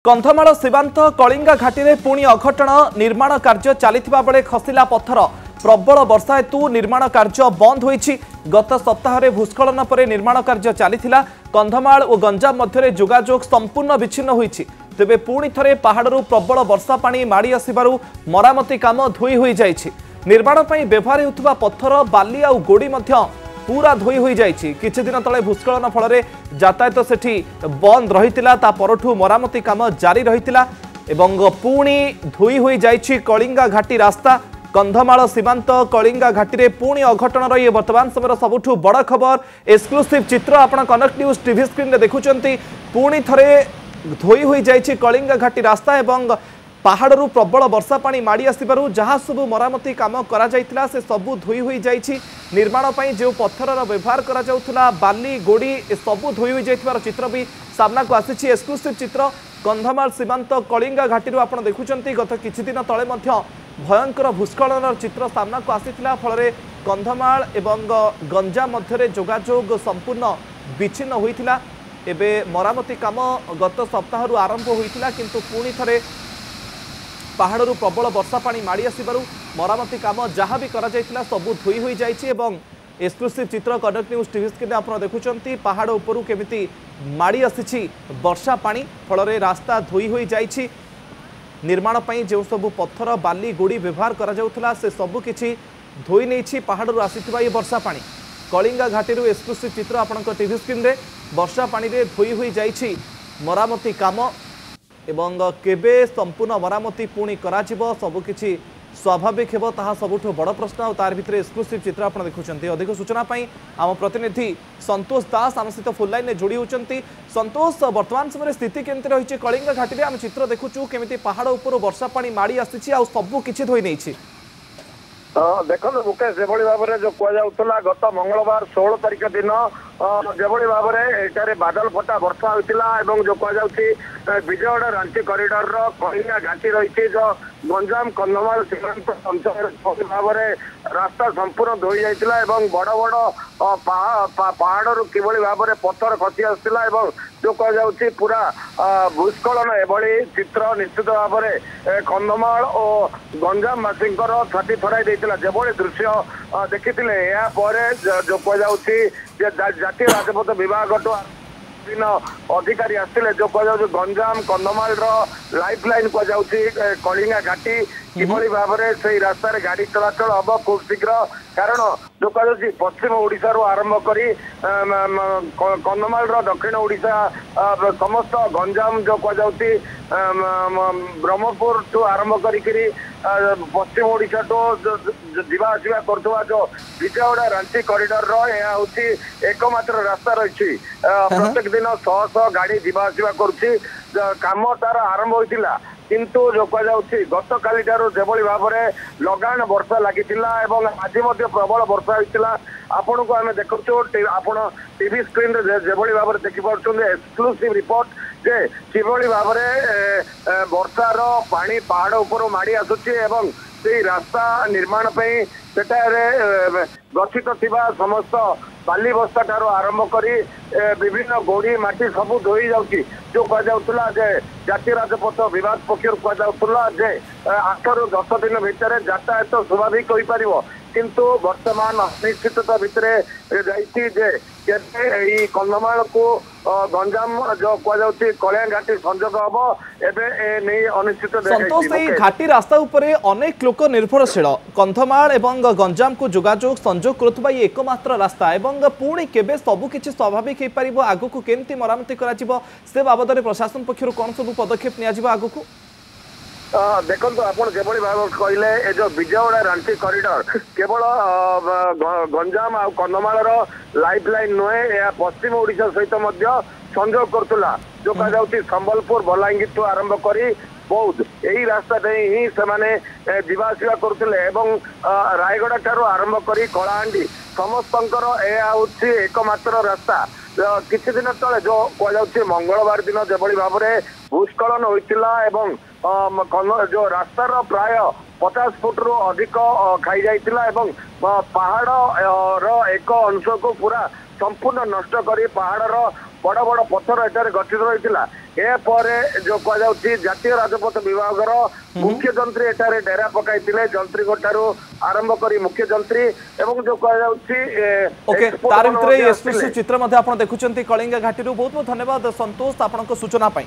कंधमाल सीमांत कलिंगा घाटी में पुणी अघटन निर्माण कार्य चलता बेले खसला पत्थर प्रबल वर्षा हेतु निर्माण कार्य बंद होईछि। गत सप्ताह भूस्खलन पर निर्माण कार्य चलता कंधमाल और गंजाम मध्य जोगाजोग संपूर्ण विच्छिन्न होईछि। तेबे पुणी थरे पहाड़ू प्रबल वर्षा पानी माड़ी आसिबारु मरामती काम धोई होई जाइछि। निर्माण पई व्यवहार हेउथुबा पत्थर बाली और गोड़ी मध्य पूरा धोई होई जाइछि। किछि दिन तले भूस्खलन फल यातायात सेठी बंद रहितिला ता परठू मरामती काम जारी रहितिला एवं पुणी धोई होई जाइछि कलिंगा घाटी रास्ता। कंधमाल सीमांत कलिंगा घाटी रे पुणी अघटन ये वर्तमान समय सबुठू बड़ खबर। एक्सक्लूसिव चित्र आपण कनेक्ट न्यूज टीवी स्क्रीन रे देखुचंती। पुणी थरे धोई होई जाइछि कलिंगा घाटी रास्ता एवं पहाड़ू प्रबल वर्षा पानी माड़ी आसबार जहाँ सबू मरामती काम करा जायतिला से सबू धोई होई जाइछि। निर्माण पई जो पत्थरर व्यवहार करा जाउथुला बाली गोड़ी सबू धोई होई जाइथिबार चित्र भी सामना को आसिछि। एक्सक्लूसिव चित्र कंधमाल सीमांत कलिंगा घाटी आपण देखुचंती। गत किछि दिन तळे मध्य भयंकर भूस्खलन चित्र सामना को आसिथिला फल कंधमाल एवं गंजाम मध्य जोगाजोग संपूर्ण विच्छिन्न होइथिला। एबे मरामती काम गत सप्ताह आरंभ होइथिला किंतु पुणी थरे पहाड़ू प्रबल वर्षा पानी माड़ी आसबार मरामती काम जहाँ भी करा जायतिला सबू धोई होई जाइछि। एवं एक्सक्लूसिव चित्र कनेक्ट न्यूज टीवी स्क्रीन आप देखुंती पहाड़ उपरू केमिति माड़ी आसी वर्षा पानी फल रास्ता धोई होई जाइछि। निर्माण पई जो सबू पत्थर बाली गोड़ी व्यवहार करा जाउथला से सबू किछि धोई नहीं पहाड़ू आसीथिबा ये वर्षा पानी। कलिंगा घाटी एक्सक्लूसिव चित्र आपनक टीवी स्क्रीन रे वर्षा पानी रे धोई होई जाइछि मरामती काम एवं केबे संपूर्ण मरामती पुणी कराजिबो सबुकिछि स्वाभाविक हेबो ताहा सबुठो बड़ प्रश्न और तार भितर एक्सक्लूसिव चित्र आपण देखुचंती। अधिक सूचना पई आम प्रतिनिधि संतोष दास आम सहित फुल लाइन में जोड़ी होचंती। संतोष वर्तमान समय स्थिति केमती रही कलिंगा घाटी रे आम चित्र देखुचु केमिति पहाड़ ऊपर वर्षा पानी माड़ी आसीछि आ सबु किछि धोई नैछि। देखो मुकेश जो भाव में जो कहला गत मंगलवार 16 तारिख दिन जो भाव में बादल फटा वर्षा होता जो कह विजयवाड़ा रांची कॉरिडोर कलिंगा घाटी रही जो गंजाम कंधमाल सीमांत अंचल भाव में रास्ता संपूर्ण धोई जाता बड़ बड़ पहाड़ किभली भाव में पत्थर खसी आसाला जो कह पूरा भूस्खलन एभली चित्र निश्चित भाव में कंधमाल और गंजाम वासी छाती थराई देता जो दृश्य देखी जो कह जातीय राजपथ विभाग विभिन्न अधिकारी आसते जो कह गंजाम कंधमाल लाइफ लाइन कह कलिंगा घाटी किभली भाव में से रास्तार गाड़ी चलाचल हम खूब शीघ्र कारण जो कह पश्चिम ओडिशा आरंभ कर कंधमाल दक्षिण ओडिशा समस्त गंजाम जो कह ब्रह्मपुर ठू आरंभ कर पश्चिम ओडिशा तो जीवा आसवा कर जो विजयवाड़ा रांची कॉरिडोर यह हूँ एकमात्र रास्ता रही प्रत्येक दिन शह शह गाड़ी जीवा आसवा काम तार आरंभ होता किंतु जो कह गत काली जो भाव में लगान वर्षा लगी आज प्रबल वर्षा होता आपण को आम देखु आप टीवी स्क्रीन जो भाव में देखिपुं एक्सक्लूसिव रिपोर्ट जे किभली भाव में वर्षार पानी पहाड़ ऊपर माड़ी आसुची एवं से रास्ता निर्माण पे गठित थिबा समस्त बाली बस्ता ठार आरंभ करी विभिन्न गोड़ी माटी सबू धोई जाउची जो कह जाउतला जे जातीय राजपथ विभाग पक्षर कह जाउतला जे 8 ରୁ 10 दिन भितर यातायात स्वाभाविक हो पारिबो किंतु वर्तमान अनिश्चितता भितर जाइछि जे केबे कंधमाल को गंजाम जो कह कलिंगा घाटी संजोग हम एवं अनिश्चित। संतोष घाटी रास्ता उपरे अनेक लोक निर्भरशील कंधमाल एवं गंजाम को जोगाजोग संजोग करुवा ये एकमात्र रास्ता एवं पुणी केबे सबुकिछि स्वाभाविक हो पारिबो आगकू केमती मरामती कराजिबो से बाबद प्रशासन पक्षर कौन सब पदक्षेप नियाजिबो आगकू। देखो आप जो भाव कहले जो विजयवाड़ा रांची कॉरिडोर केवल गंजाम आ कंधमाल लाइफ लाइन नुहे यह पश्चिम ओडिशा सहित संजोग करुला जो कह संबलपुर बलांगीर ठू आरंभ कर बौद्ध यही रास्ता ही से जीवासवा करुले रायगड़ा ठार आरंभ कर कलाहांडी समस्त हूँ एकमात्र रास्ता। किसी दिन तले जो कह मंगलवार दिन जो भाव में भूस्खलन होता जो रास्तार प्राय 50 फुट रु अधिक खाई जाइतिला पहाड़ एक अंश को पूरा संपूर्ण नष्ट कर पहाड़ बड़ बड़ पत्थर एटार गठित रही जो कहुच्छी जातीय राजपथ विभाग मुख्य जंत्री एठारे डेरा पकाई जंत्री ठारू आरंभ कर मुख्य जंत्री एवं जो ओके तार भितर एक्सक्लूसिव चित्र देखुं कलिंगा घाटी बहुत बहुत धन्यवाद संतोष आपन सूचना पाई।